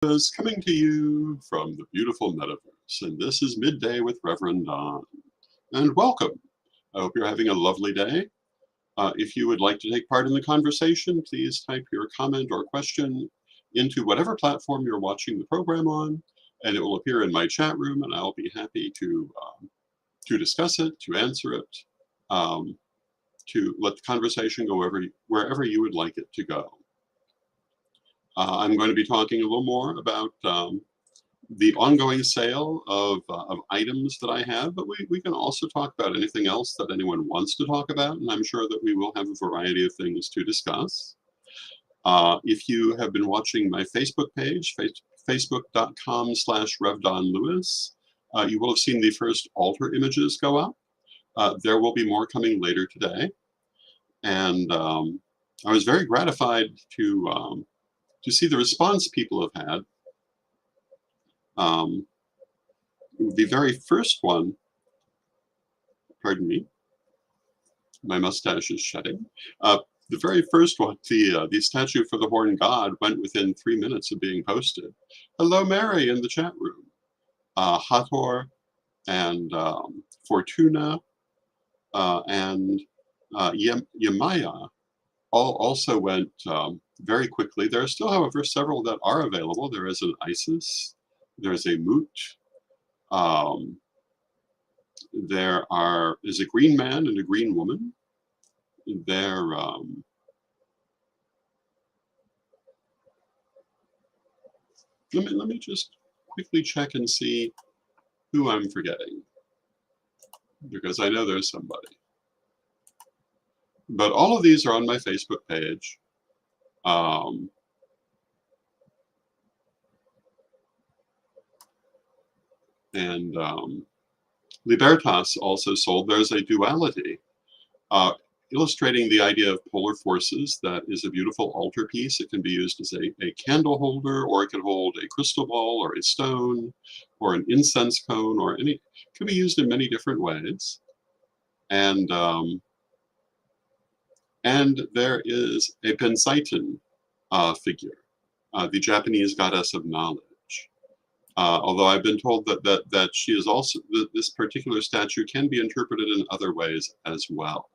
is coming to you from the beautiful metaverse, and this is Midday with Rev Don. And welcome. I hope you're having a lovely day. If you would like to take part in the conversation, please type your comment or question into whatever platform you're watching the program on, and it will appear in my chat room, and I'll be happy to discuss it, to answer it, to let the conversation go wherever you would like it to go. I'm going to be talking a little more about the ongoing sale of items that I have, but we can also talk about anything else that anyone wants to talk about, and I'm sure that we will have a variety of things to discuss. If you have been watching my Facebook page, facebook.com/RevDonLewis, you will have seen the first altar images go up. There will be more coming later today, and I was very gratified to see the response people have had. The very first one, pardon me, my mustache is shedding. The very first one, the statue for the Horn God, went within 3 minutes of being posted. Hello, Mary, in the chat room. Hathor and Fortuna and Yemaya also went very quickly. There are still, however, several that are available. There is an Isis, there's a Moot, there is a green man and a green woman. There, let me just quickly check and see who I'm forgetting, because I know there's somebody. But all of these are on my Facebook page. Libertas also sold. There's a duality illustrating the idea of polar forces. That is a beautiful altar piece. It can be used as a candle holder, or it can hold a crystal ball or a stone or an incense cone, or it can be used in many different ways. And there is a Benzaiten figure, the Japanese goddess of knowledge. Although I've been told that she is also, this particular statue can be interpreted in other ways as well.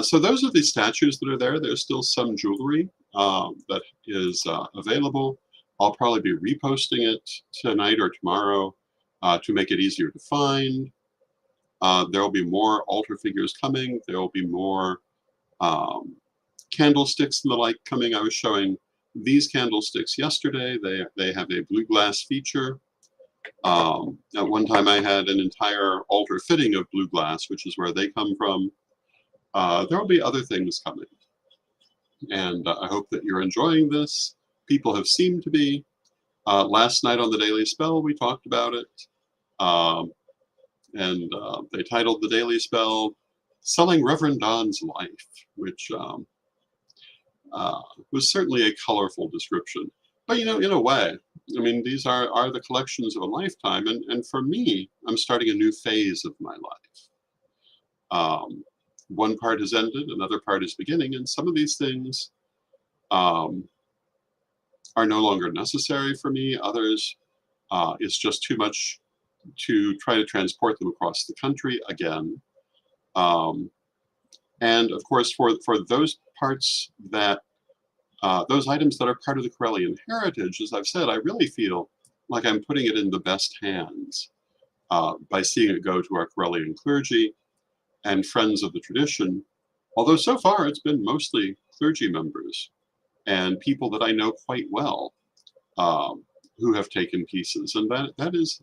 So those are the statues that are there. There's still some jewelry that is available. I'll probably be reposting it tonight or tomorrow to make it easier to find. There will be more altar figures coming. There will be more candlesticks and the like coming. I was showing these candlesticks yesterday. They have a blue glass feature. At one time I had an entire altar fitting of blue glass, which is where they come from. There will be other things coming, and I hope that you're enjoying this. People have seemed to be. Last night on the Daily Spell we talked about it, and they titled the Daily Spell "Selling Reverend Don's Life," which was certainly a colorful description. But, in a way, I mean, these are the collections of a lifetime. And for me, I'm starting a new phase of my life. One part has ended, another part is beginning. And some of these things are no longer necessary for me. Others, it's just too much to try to transport them across the country again. And of course, for those parts that, those items that are part of the Corellian heritage, as I've said, I really feel like I'm putting it in the best hands by seeing it go to our Corellian clergy and friends of the tradition. Although so far it's been mostly clergy members and people that I know quite well who have taken pieces, and that is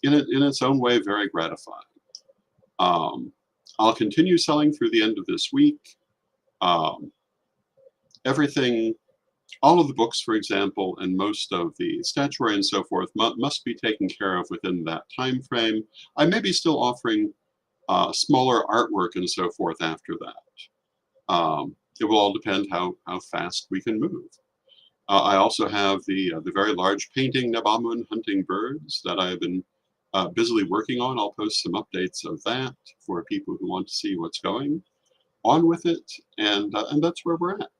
in its own way very gratifying. I'll continue selling through the end of this week. Everything, all of the books, for example, and most of the statuary and so forth must be taken care of within that time frame. I may be still offering smaller artwork and so forth after that. It will all depend how fast we can move. I also have the very large painting Nabamun Hunting Birds that I have been busily working on. I'll post some updates of that for people who want to see what's going on with it, and that's where we're at.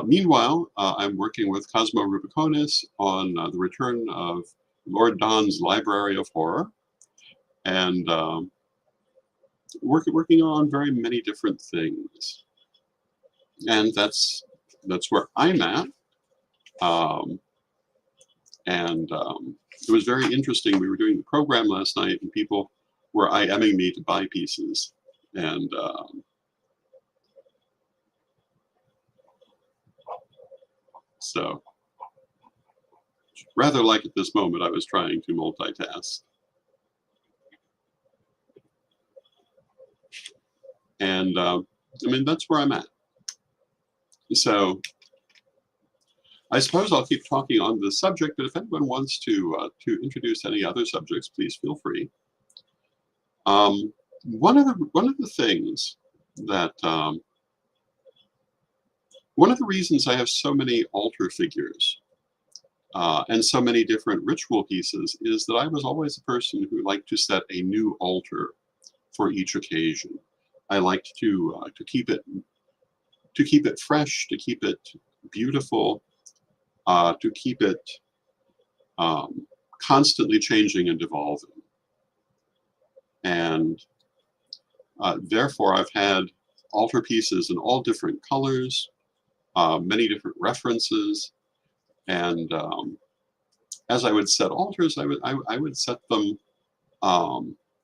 Meanwhile, I'm working with Cosmo Rubiconis on the return of Lord Don's Library of Horror, and working on very many different things. And that's where I'm at. Um, and it was very interesting. We were doing the program last night, and people were IMing me to buy pieces, and so rather like at this moment, I was trying to multitask. And I mean, that's where I'm at. So I suppose I'll keep talking on this subject, but if anyone wants to introduce any other subjects, please feel free. One of the things that one of the reasons I have so many altar figures and so many different ritual pieces is that I was always a person who liked to set a new altar for each occasion. I liked to keep it fresh, to keep it beautiful, to keep it constantly changing and evolving. And therefore, I've had altar pieces in all different colors, many different references, and as I would set altars, I would set them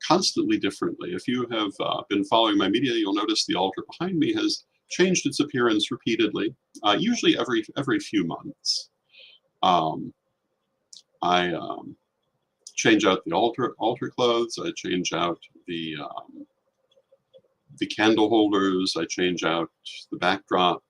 constantly differently. If you have been following my media, you'll notice the altar behind me has changed its appearance repeatedly, usually every few months. I change out the altar clothes. I change out the candle holders. I change out the backdrop,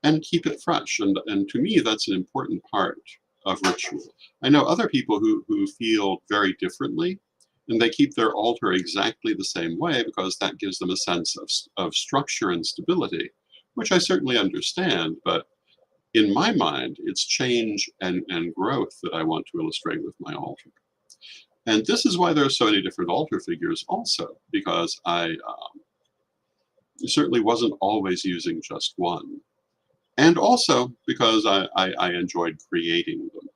and keep it fresh. And to me, that's an important part of ritual. I know other people who feel very differently, and they keep their altar exactly the same way because that gives them a sense of structure and stability, which I certainly understand. But in my mind, it's change and growth that I want to illustrate with my altar. And this is why there are so many different altar figures also, because I certainly wasn't always using just one. And also because I enjoyed creating them.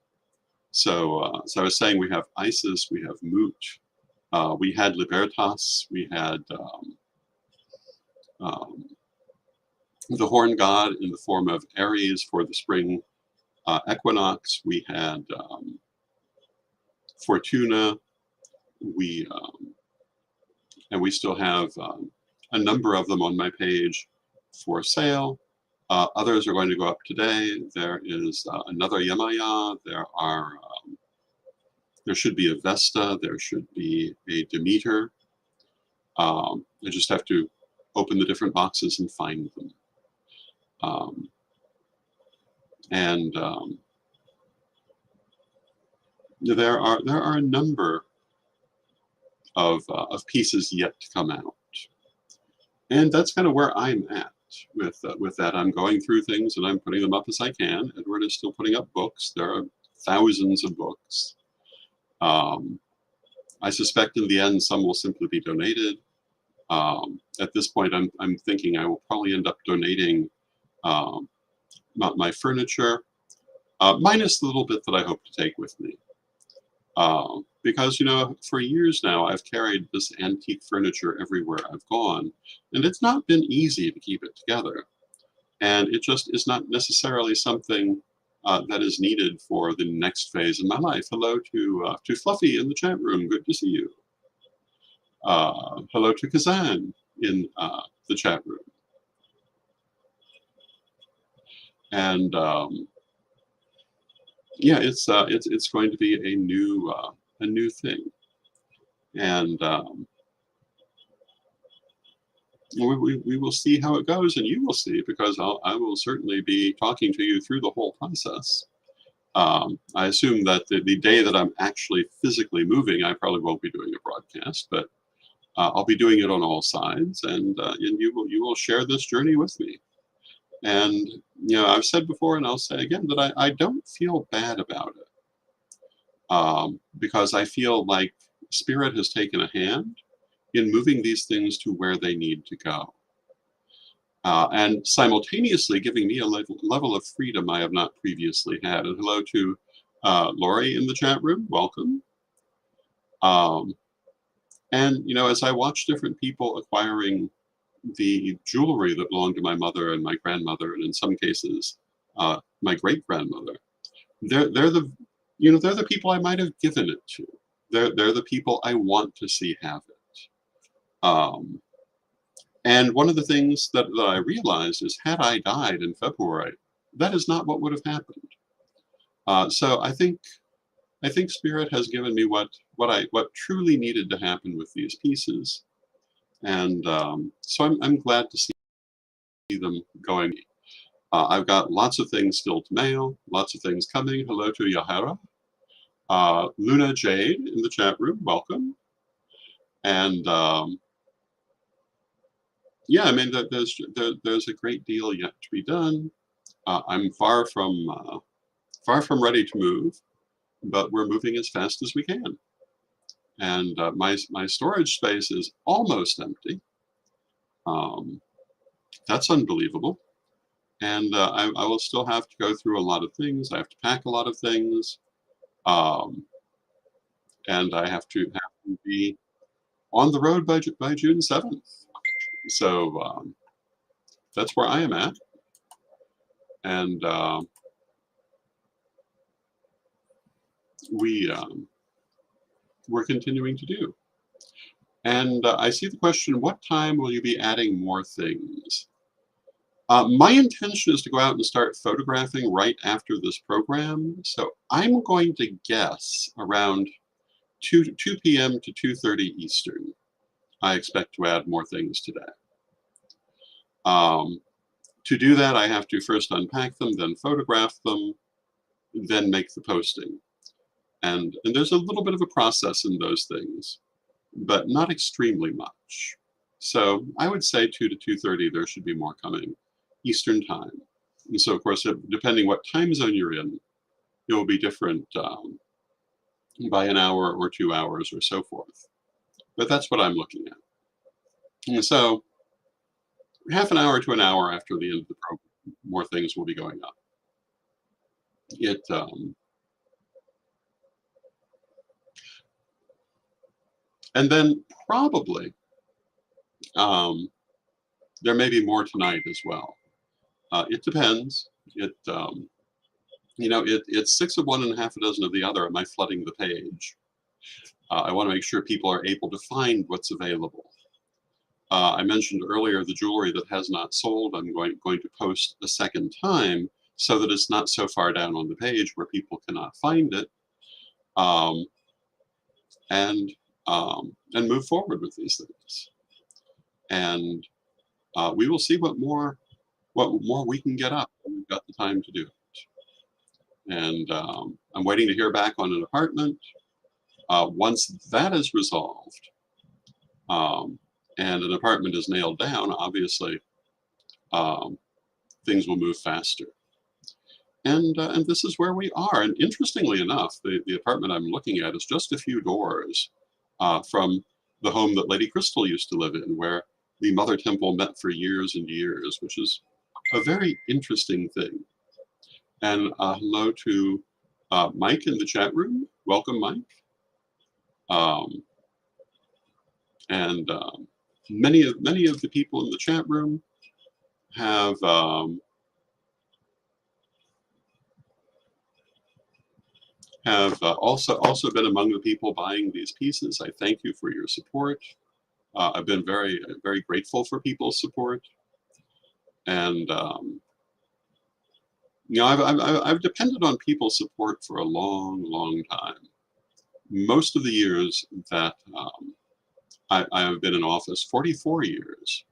So, so I was saying we have Isis, we have Mut, we had Libertas, we had the horn god in the form of Aries for the spring equinox. We had Fortuna. And we still have a number of them on my page for sale. Others are going to go up today. There is another Yamaya. There should be a Vesta. There should be a Demeter. I just have to open the different boxes and find them. There are a number of pieces yet to come out, and that's kind of where I'm at with that. I'm going through things and I'm putting them up as I can. Edward is still putting up books. There are thousands of books. I suspect in the end some will simply be donated. At this point, I'm thinking I will probably end up donating my furniture, minus the little bit that I hope to take with me. Because, you know, for years now, I've carried this antique furniture everywhere I've gone, and it's not been easy to keep it together. And it just is not necessarily something that is needed for the next phase in my life. Hello to Fluffy in the chat room. Good to see you. Hello to Kazan in the chat room. And yeah, it's going to be a new thing, and we will see how it goes, and you will see, because I will certainly be talking to you through the whole process. I assume that the day that I'm actually physically moving, I probably won't be doing a broadcast, but I'll be doing it on all sides, and you will share this journey with me. And you know, I've said before, and I'll say again, that I don't feel bad about it, because I feel like Spirit has taken a hand in moving these things to where they need to go. and simultaneously giving me a level of freedom I have not previously had. And hello to Lori in the chat room. Welcome. Um, and, you know, as I watch different people acquiring the jewelry that belonged to my mother and my grandmother, and in some cases, my great grandmother, they're the, you know, they're the people I might have given it to. They're the people I want to see have it. And one of the things that I realized is, had I died in February, that is not what would have happened. So I think Spirit has given me what truly needed to happen with these pieces, and so I'm glad to see them going. I've got lots of things still to mail, lots of things coming. Hello to Yahara. Luna Jade in the chat room, welcome. And yeah, I mean, there's a great deal yet to be done. I'm far from ready to move, but we're moving as fast as we can. And my storage space is almost empty. That's unbelievable. And I will still have to go through a lot of things. I have to pack a lot of things. And I have to be on the road by June 7th. So that's where I am at. And we're continuing to do. And I see the question, what time will you be adding more things? My intention is to go out and start photographing right after this program. So I'm going to guess around 2 p.m. to 2:30 Eastern. I expect to add more things today. To do that, I have to first unpack them, then photograph them, then make the posting. And there's a little bit of a process in those things, but not extremely much. So I would say 2 to 2:30, there should be more coming Eastern time. And so, of course, depending what time zone you're in, it will be different by an hour or 2 hours or so forth. But that's what I'm looking at. And so half an hour to an hour after the end of the program, more things will be going up. And then probably there may be more tonight as well. It depends. You know, it's 6 of one and half a dozen of the other. Am I flooding the page? I want to make sure people are able to find what's available. I mentioned earlier the jewelry that has not sold. I'm going to post a second time so that it's not so far down on the page where people cannot find it, and move forward with these things. And we will see what more we can get up when we've got the time to do it. And I'm waiting to hear back on an apartment. Once that is resolved, and an apartment is nailed down, obviously, things will move faster. And this is where we are. And interestingly enough, the apartment I'm looking at is just a few doors from the home that Lady Crystal used to live in, where the Mother Temple met for years and years, which is a very interesting thing. And hello to Mike in the chat room. Welcome, Mike. And many of the people in the chat room have also been among the people buying these pieces. I thank you for your support. I've been very, very grateful for people's support, and you know, I've depended on people's support for a long, long time. Most of the years that I have been in office, 44 years,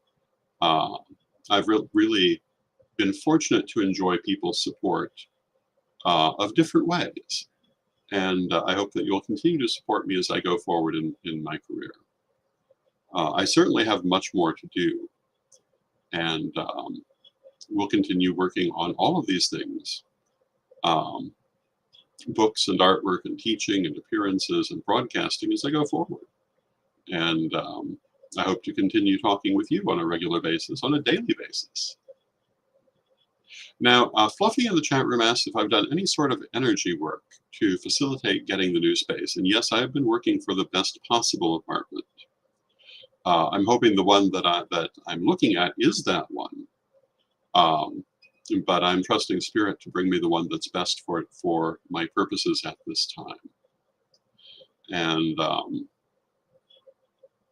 I've really been fortunate to enjoy people's support of different ways. And I hope that you'll continue to support me as I go forward in my career. I certainly have much more to do, and we'll continue working on all of these things, books and artwork and teaching and appearances and broadcasting as I go forward. And I hope to continue talking with you on a regular basis, on a daily basis. Now, Fluffy in the chat room asked if I've done any sort of energy work to facilitate getting the new space. And yes, I have been working for the best possible apartment. I'm hoping the one that I'm looking at is that one. But I'm trusting Spirit to bring me the one that's best for my purposes at this time. And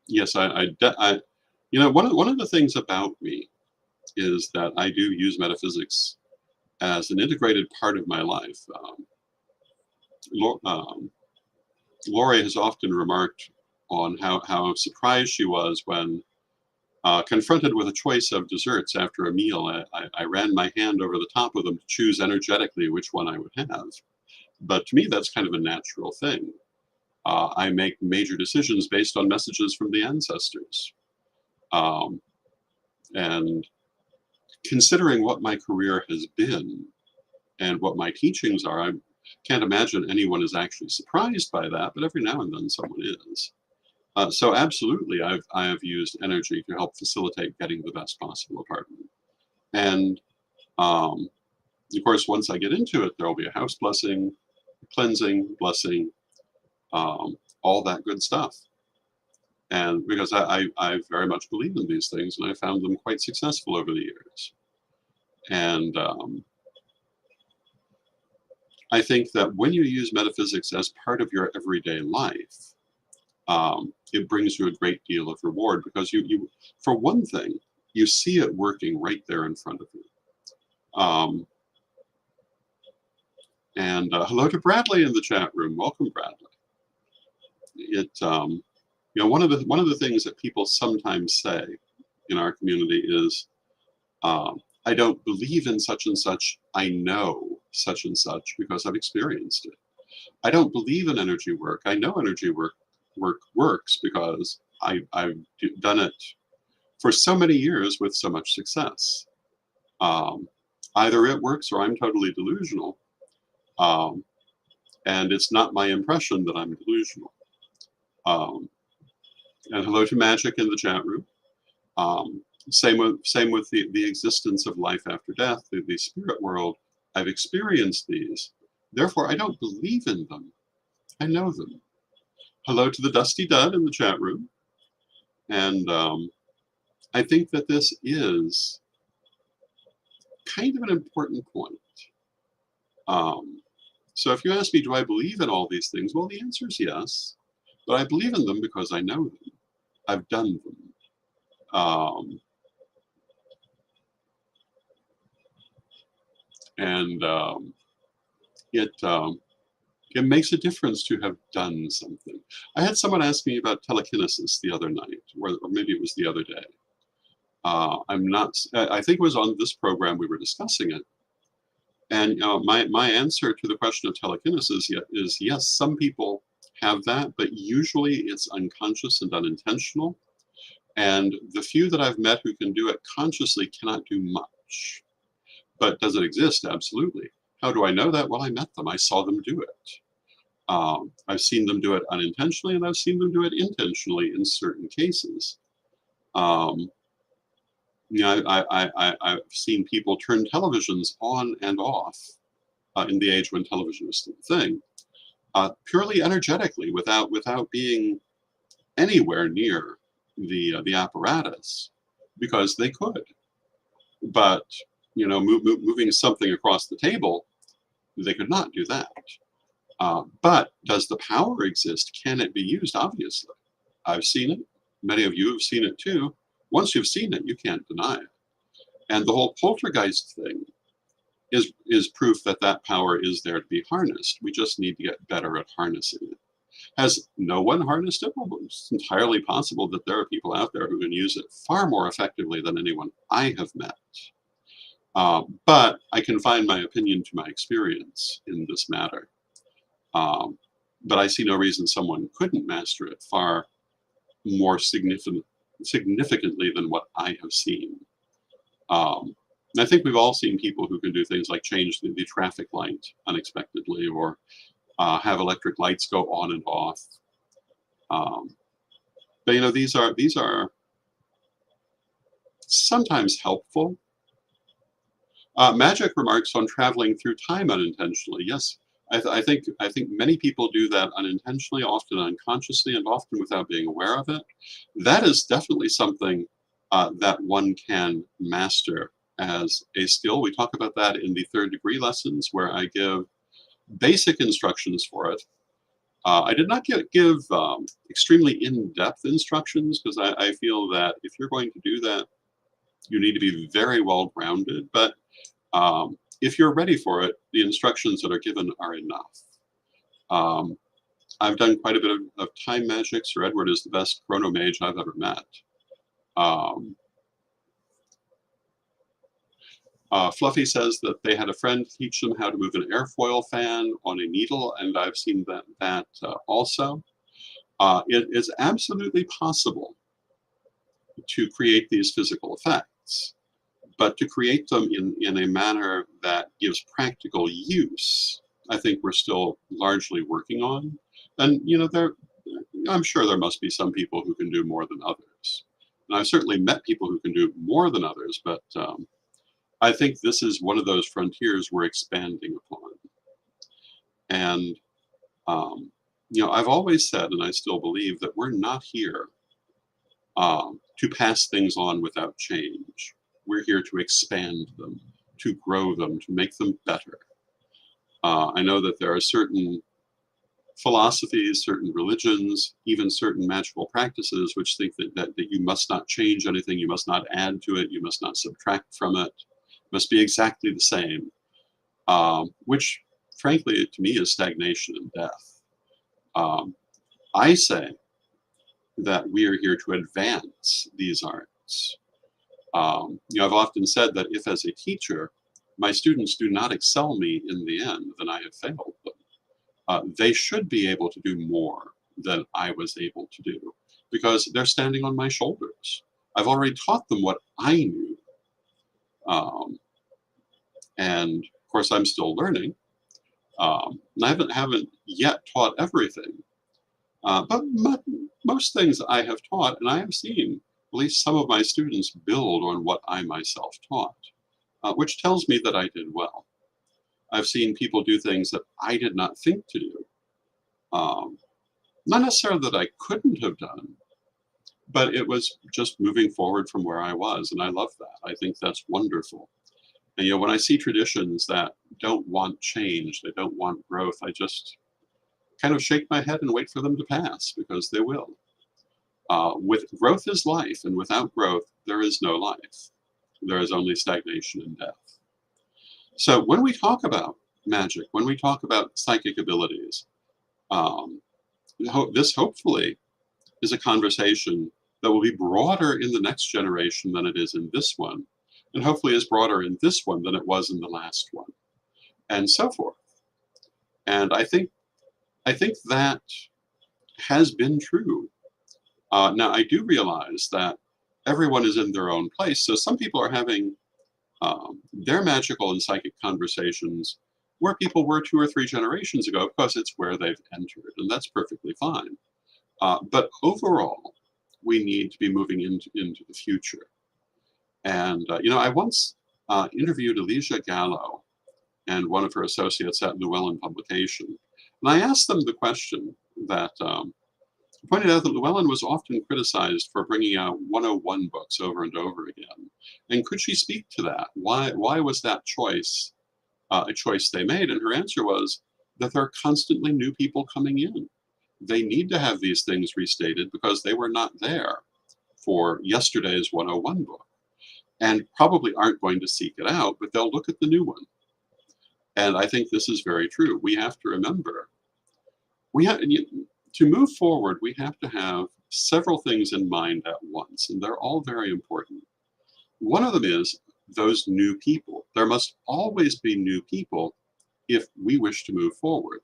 yes, you know, one of the things about me is that I do use metaphysics as an integrated part of my life. Lori has often remarked on how surprised she was when confronted with a choice of desserts after a meal. I ran my hand over the top of them to choose energetically which one I would have. But to me, that's kind of a natural thing. I make major decisions based on messages from the ancestors. And considering what my career has been and what my teachings are, I can't imagine anyone is actually surprised by that, but every now and then someone is. So absolutely, I have used energy to help facilitate getting the best possible apartment. And of course, once I get into it, there will be a house blessing, cleansing, blessing, all that good stuff. And because I very much believe in these things, and I found them quite successful over the years. And I think that when you use metaphysics as part of your everyday life, it brings you a great deal of reward, because you for one thing, you see it working right there in front of you. And hello to Bradley in the chat room. Welcome, Bradley. You know, one of the things that people sometimes say in our community is, I don't believe in such and such. I know such and such because I've experienced it. I don't believe in energy work. I know energy work works because I've done it for so many years with so much success. Either it works or I'm totally delusional. And it's not my impression that I'm delusional. And hello to Magic in the chat room. Same with the existence of life after death, the spirit world. I've experienced these. Therefore, I don't believe in them. I know them. Hello to the Dusty Dud in the chat room. And I think that this is kind of an important point. So if you ask me, do I believe in all these things? Well, the answer is yes. But I believe in them because I know them. I've done them. It makes a difference to have done something. I had someone ask me about telekinesis the other night, or maybe it was the other day. I think it was on this program we were discussing it. And my answer to the question of telekinesis is yes, some people have that, but usually it's unconscious and unintentional. And the few that I've met who can do it consciously cannot do much. But does it exist? Absolutely. How do I know that? Well, I met them. I saw them do it. I've seen them do it unintentionally, and I've seen them do it intentionally in certain cases. You know, I've seen people turn televisions on and off in the age when television was still a thing, purely energetically, without being anywhere near the apparatus, because they could. But you know, moving something across the table, they could not do that. But does the power exist? Can it be used? Obviously. I've seen it. Many of you have seen it too. Once you've seen it, you can't deny it. And the whole poltergeist thing is proof that that power is there to be harnessed. We just need to get better at harnessing it. Has no one harnessed it? Well, it's entirely possible that there are people out there who can use it far more effectively than anyone I have met. But I confine my opinion to my experience in this matter. But I see no reason someone couldn't master it far more significantly than what I have seen. And I think we've all seen people who can do things like change the traffic light unexpectedly, or have electric lights go on and off. But these are sometimes helpful. Magic remarks on traveling through time unintentionally. Yes, I think many people do that unintentionally, often unconsciously, and often without being aware of it. That is definitely something that one can master as a skill. We talk about that in the third degree lessons, where I give basic instructions for it. I did not give extremely in-depth instructions because I feel that if you're going to do that, you need to be very well grounded. But if you're ready for it, the instructions that are given are enough. Um, I've done quite a bit of time magic. Sir Edward is the best chrono mage I've ever met. Um, Fluffy says that they had a friend teach them how to move an airfoil fan on a needle, and I've seen that also. It is absolutely possible to create these physical effects, but to create them in a manner that gives practical use, I think we're still largely working on. And I'm sure there must be some people who can do more than others. And I've certainly met people who can do more than others, but I think this is one of those frontiers we're expanding upon. And I've always said, and I still believe, that we're not here to pass things on without change. We're here to expand them, to grow them, to make them better. I know that there are certain philosophies, certain religions, even certain magical practices which think that you must not change anything, you must not add to it, you must not subtract from it, it must be exactly the same, which frankly to me is stagnation and death. I say that we are here to advance these arts. I've often said that if as a teacher, my students do not excel me in the end, then I have failed them. They should be able to do more than I was able to do because they're standing on my shoulders. I've already taught them what I knew. And of course, I'm still learning. And I haven't yet taught everything. But most things I have taught, and I have seen at least some of my students build on what I myself taught, which tells me that I did well. I've seen people do things that I did not think to do. Not necessarily that I couldn't have done, but it was just moving forward from where I was, and I love that. I think that's wonderful. And when I see traditions that don't want change, they don't want growth, I just kind of shake my head and wait for them to pass because they will. With growth is life, and without growth, there is no life. There is only stagnation and death. So when we talk about magic, when we talk about psychic abilities, this hopefully is a conversation that will be broader in the next generation than it is in this one, and hopefully is broader in this one than it was in the last one, and so forth. And I think that has been true. Now, I do realize that everyone is in their own place. So some people are having their magical and psychic conversations where people were 2 or 3 generations ago because it's where they've entered, and that's perfectly fine. But overall, we need to be moving into the future. And, I once interviewed Alicia Gallo and one of her associates at Llewellyn Publication. And I asked them the question that pointed out that Llewellyn was often criticized for bringing out 101 books over and over again. And could she speak to that? Why was that choice a choice they made? And her answer was that there are constantly new people coming in. They need to have these things restated because they were not there for yesterday's 101 book and probably aren't going to seek it out, but they'll look at the new one. And I think this is very true. We have to remember, to move forward, we have to have several things in mind at once, and they're all very important. One of them is those new people. There must always be new people if we wish to move forward.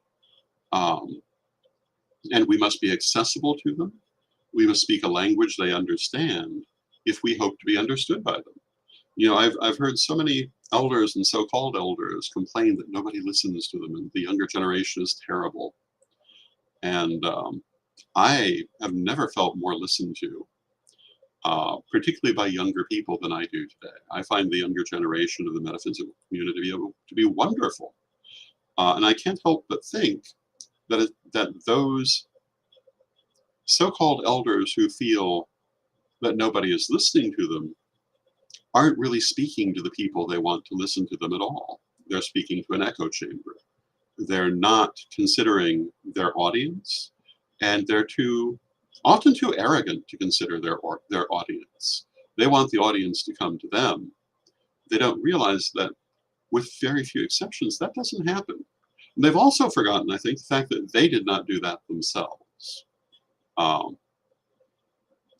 And we must be accessible to them. We must speak a language they understand if we hope to be understood by them. I've heard so many elders and so-called elders complain that nobody listens to them and the younger generation is terrible. And I have never felt more listened to, particularly by younger people than I do today. I find the younger generation of the metaphysical community to be wonderful. And I can't help but think that those so-called elders who feel that nobody is listening to them aren't really speaking to the people they want to listen to them at all. They're speaking to an echo chamber. They're not considering their audience, and they're often too arrogant to consider their audience. They want the audience to come to them. They don't realize that, with very few exceptions, that doesn't happen. And they've also forgotten, I think, the fact that they did not do that themselves.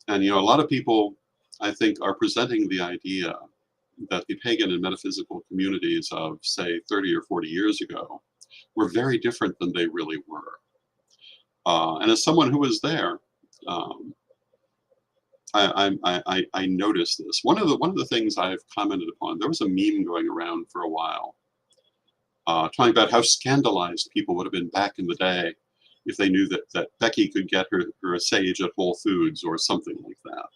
And a lot of people, I think, are presenting the idea that the pagan and metaphysical communities of, say, 30 or 40 years ago were very different than they really were. And as someone who was there, I noticed this. One of the things I've commented upon, there was a meme going around for a while, talking about how scandalized people would have been back in the day if they knew that Becky could get her a sage at Whole Foods or something like that,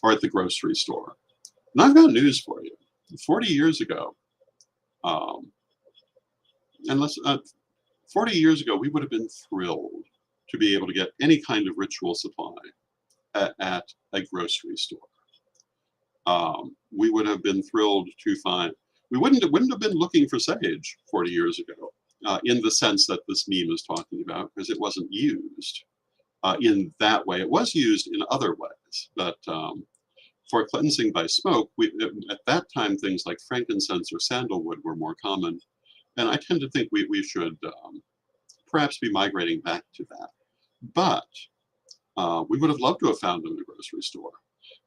or at the grocery store. And I've got news for you. 40 years ago, and 40 years ago, we would have been thrilled to be able to get any kind of ritual supply at a grocery store. We would have been thrilled to find. We wouldn't have been looking for sage 40 years ago, in the sense that this meme is talking about, because it wasn't used in that way. It was used in other ways, but for cleansing by smoke, at that time things like frankincense or sandalwood were more common, and I tend to think we should perhaps be migrating back to that. But we would have loved to have found them in a grocery store.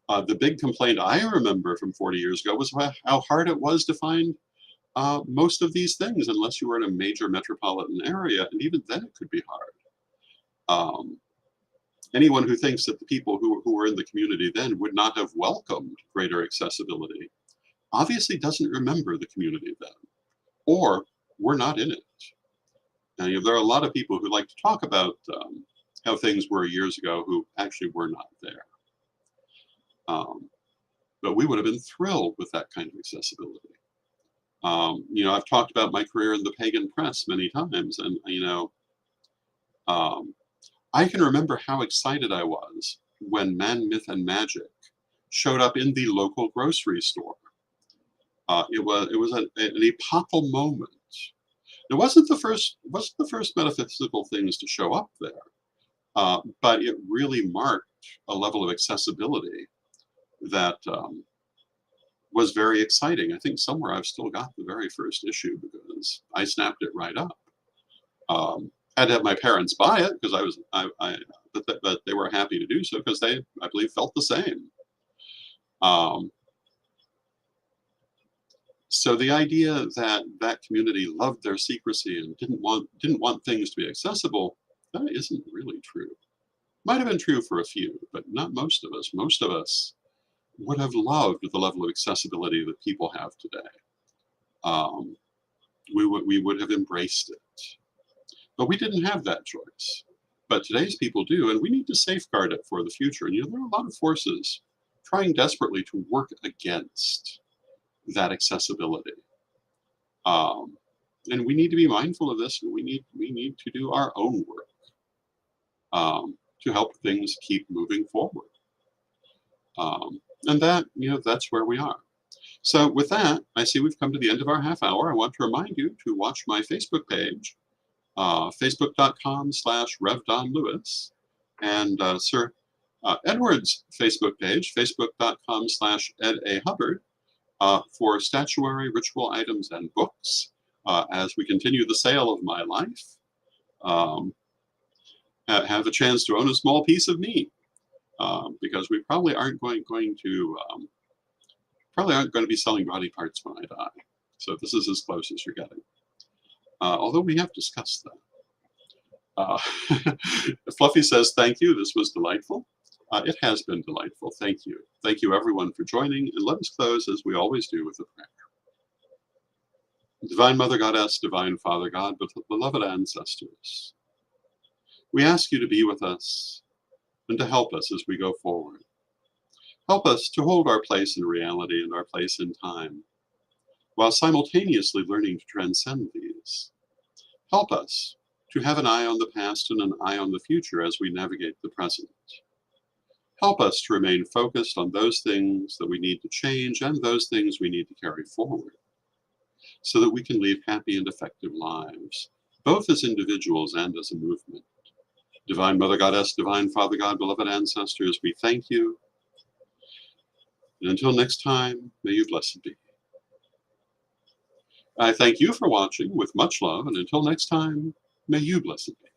The big complaint I remember from 40 years ago was how hard it was to find most of these things unless you were in a major metropolitan area, and even then it could be hard. Anyone who thinks that the people who were in the community then would not have welcomed greater accessibility obviously doesn't remember the community then, or were not in it. And there are a lot of people who like to talk about how things were years ago who actually were not there. But we would have been thrilled with that kind of accessibility. I've talked about my career in the pagan press many times, and I can remember how excited I was when Man, Myth, and Magic showed up in the local grocery store. It was an epochal moment. It wasn't the first metaphysical things to show up there, but it really marked a level of accessibility that was very exciting. I think somewhere I've still got the very first issue because I snapped it right up. Had to have my parents buy it because but they were happy to do so because they, I believe, felt the same. So the idea that that community loved their secrecy and didn't want things to be accessible, that isn't really true. Might have been true for a few, but not most of us. Most of us would have loved the level of accessibility that people have today. We would have embraced it. But we didn't have that choice. But today's people do, and we need to safeguard it for the future. And there are a lot of forces trying desperately to work against that accessibility. And we need to be mindful of this, and we need to do our own work to help things keep moving forward. And that's where we are. So with that, I see we've come to the end of our half hour. I want to remind you to watch my Facebook page, facebook.com/Rev Don Lewis, and Sir Edward's Facebook page, facebook.com/Ed A. Hubbard, for statuary, ritual items, and books as we continue the sale of my life. Have a chance to own a small piece of me, because we probably aren't going to be selling body parts when I die. So this is as close as you're getting. Although we have discussed that. Fluffy says, thank you. This was delightful. It has been delightful. Thank you. Thank you, everyone, for joining. And let us close, as we always do, with a prayer. Divine Mother Goddess, Divine Father God, beloved ancestors, We ask you to be with us and to help us as we go forward. Help us to hold our place in reality and our place in time, while simultaneously learning to transcend these. Help us to have an eye on the past and an eye on the future as we navigate the present. Help us to remain focused on those things that we need to change and those things we need to carry forward, so that we can lead happy and effective lives, both as individuals and as a movement. Divine Mother Goddess, Divine Father God, beloved ancestors, we thank you. And until next time, may you blessed be. I thank you for watching with much love, and until next time, may you blessed be.